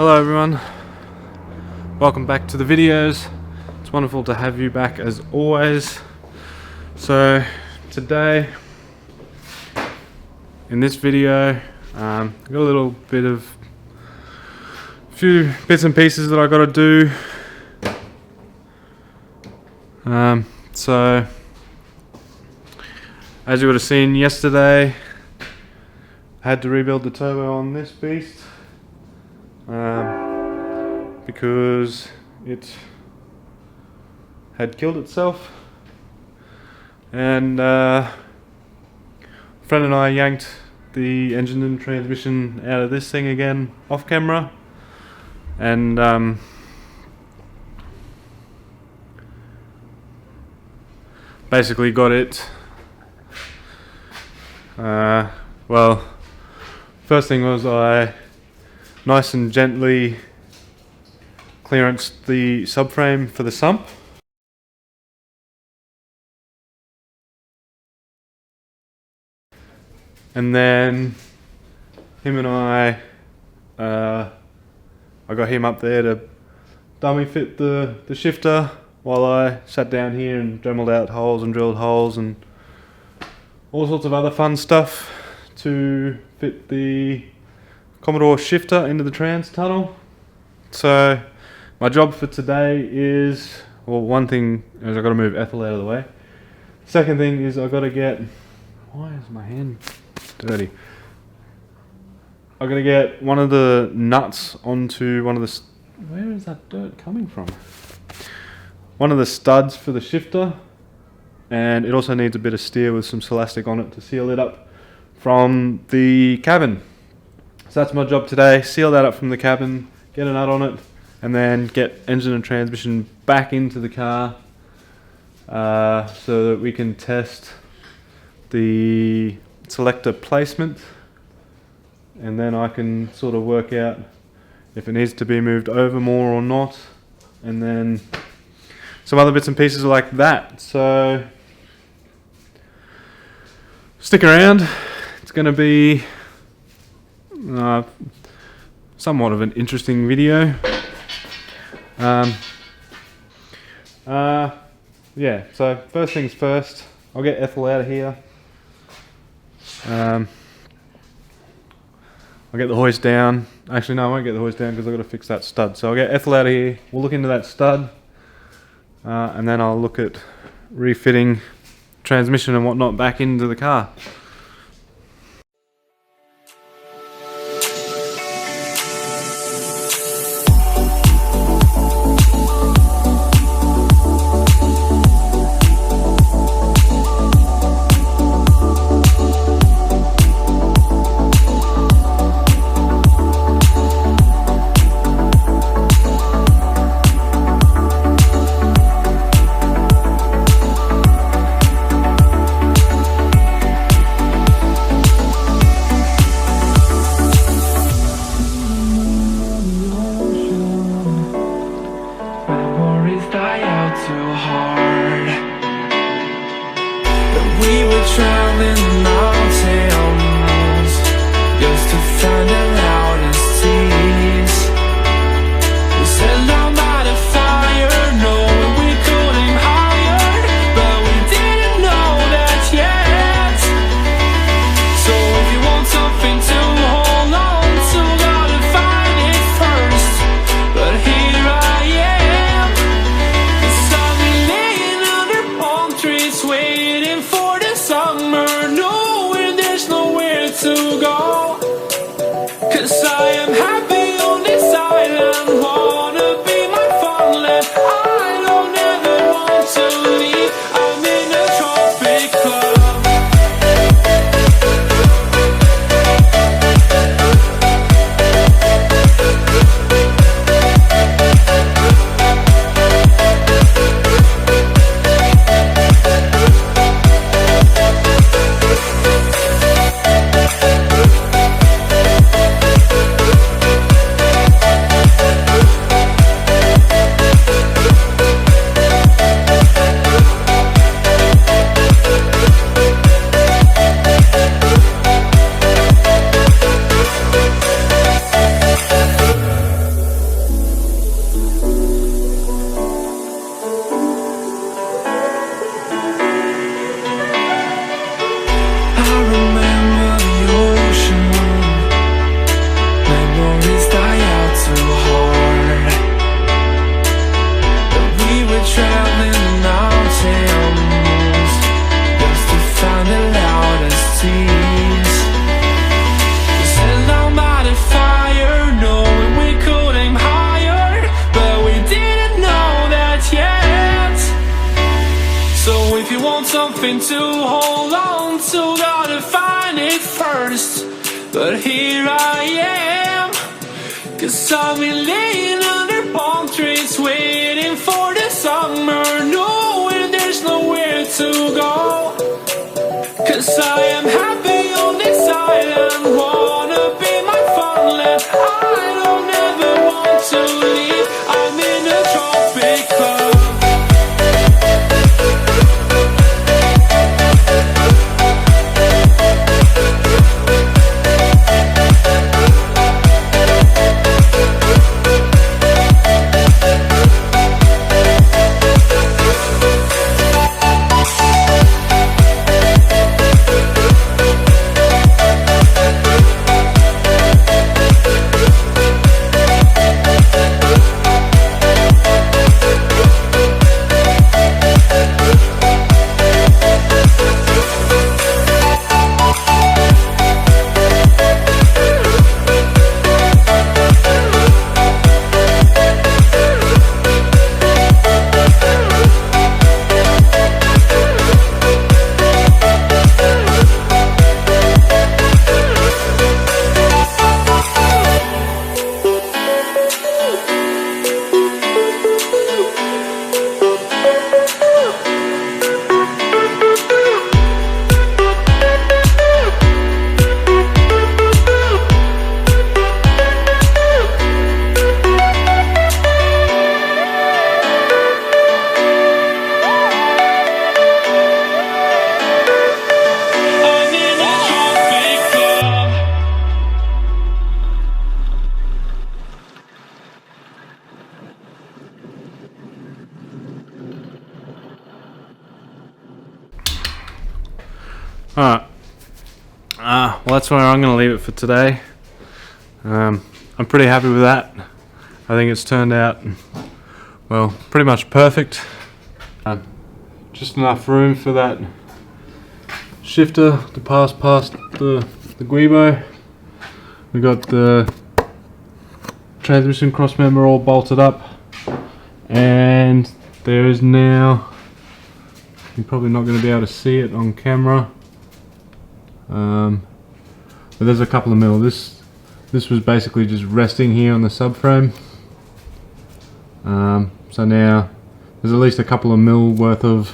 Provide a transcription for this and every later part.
Hello everyone, welcome back to the videos. It's wonderful to have you back as always. So today in this video I've got a few bits and pieces that I got to do. So as you would have seen yesterday, I had to rebuild the turbo on this beast because it had killed itself, and a friend and I yanked the engine and transmission out of this thing again off camera, and basically got it well, first thing was I nice and gently clearanced the subframe for the sump. And then him and I got him up there to dummy fit the shifter while I sat down here and dremeled out holes and drilled holes and all sorts of other fun stuff to fit the Commodore shifter into the trans tunnel. So my job for today is, well, one thing is I've got to move Ethel out of the way. Second thing is I've got to get, why is my hand dirty? I've got to get one of the nuts onto one of the, where is that dirt coming from? One of the studs for the shifter, and it also needs a bit of steer with some Celastic on it to seal it up from the cabin. So that's my job today, seal that up from the cabin, get a nut on it, and then get engine and transmission back into the car so that we can test the selector placement, and then I can sort of work out if it needs to be moved over more or not, and then some other bits and pieces like that. So stick around, it's going to be somewhat of an interesting video. Yeah, so first things first, I'll get Ethel out of here. I'll get the hoist down. Actually no, I won't get the hoist down because I've got to fix that stud. So I'll get Ethel out of here, we'll look into that stud, and then I'll look at refitting transmission and whatnot back into the car. if you want something to hold on to, gotta find it first. But here I am, 'cause I've been laying under palm trees, waiting for the summer, knowing there's nowhere to go. 'Cause I am happy on this island, wanna be my funland. I don't ever want to leave, I'm in a tropic club. Alright, well that's where I'm going to leave it for today. I'm pretty happy with that. I think it's turned out, well, pretty much perfect. Just enough room for that shifter to pass past the Guibo. We got the transmission cross member all bolted up, and there is now, you're probably not going to be able to see it on camera, but there's a couple of mil. This was basically just resting here on the subframe. So now there's at least a couple of mil worth of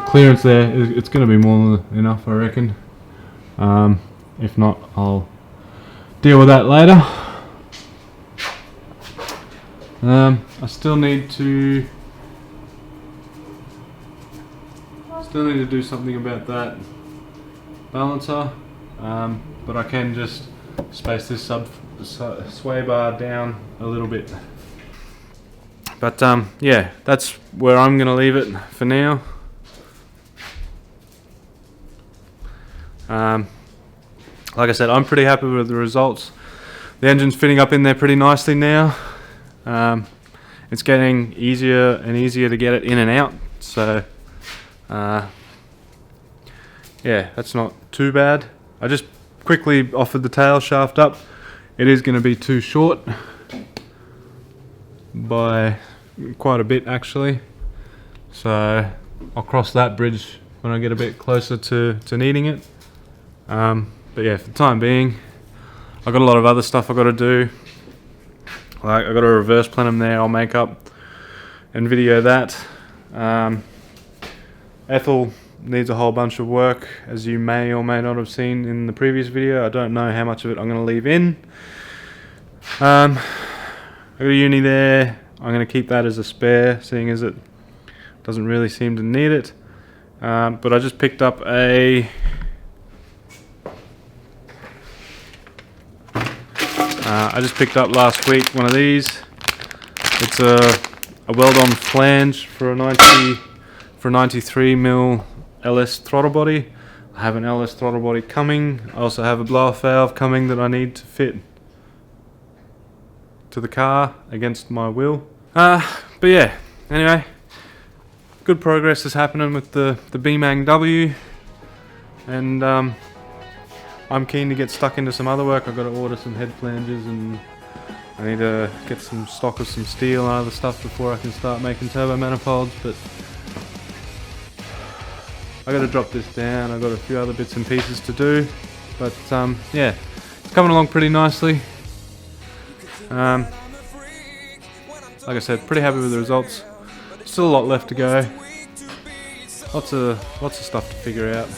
clearance there. It's going to be more than enough, I reckon. If not, I'll deal with that later. I still need to do something about that balancer, but I can just space this sway bar down a little bit. But yeah, that's where I'm going to leave it for now. Like I said, I'm pretty happy with the results. The engine's fitting up in there pretty nicely now. It's getting easier and easier to get it in and out, so yeah, that's not too bad. I just quickly offered the tail shaft up. It is going to be too short by quite a bit actually, so I'll cross that bridge when I get a bit closer to needing it. But yeah, for the time being, I've got a lot of other stuff I've got to do. Like, I've got a reverse plenum there I'll make up and video that. Ethel needs a whole bunch of work, as you may or may not have seen in the previous video. I don't know how much of it I'm going to leave in. I've got a uni there. I'm going to keep that as a spare, seeing as it doesn't really seem to need it. But I just picked up last week one of these. It's a weld-on flange for a 93mm LS throttle body. I have an LS throttle body coming. I also have a blow-off valve coming that I need to fit to the car against my will. But yeah, anyway, good progress is happening with the bmangw, and I'm keen to get stuck into some other work. I've got to order some head flanges and I need to get some stock of some steel and other stuff before I can start making turbo manifolds, but I gotta drop this down. I've got a few other bits and pieces to do, but yeah, it's coming along pretty nicely. Like I said, pretty happy with the results. Still a lot left to go. Lots of stuff to figure out.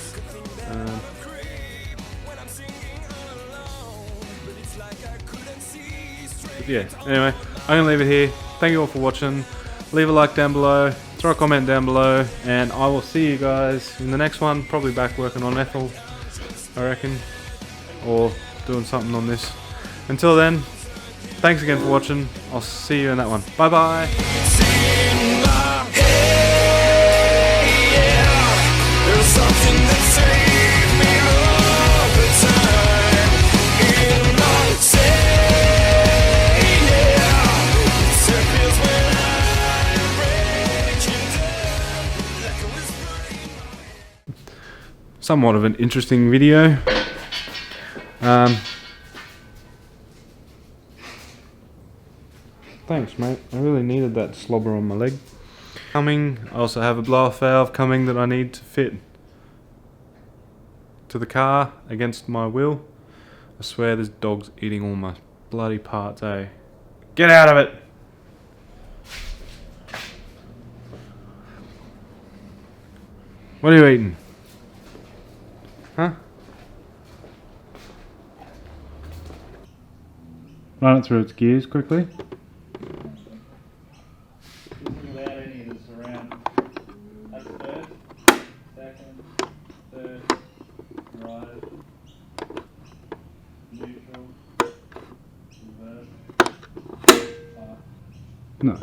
But yeah, anyway, I'm gonna leave it here. Thank you all for watching. Leave a like down below, throw a comment down below, and I will see you guys in the next one. Probably back working on Ethel, I reckon, or doing something on this. Until then, thanks again for watching. I'll see you in that one. Bye bye. Somewhat of an interesting video. Thanks, mate. I really needed that slobber on my leg. Coming, I also have a blow-off valve coming that I need to fit to the car against my wheel. I swear this dog's eating all my bloody parts, eh? Get out of it! What are you eating? Huh? Run it through its gears quickly. Without any of this around. That's first, second, third, right, neutral, reverse, Nice.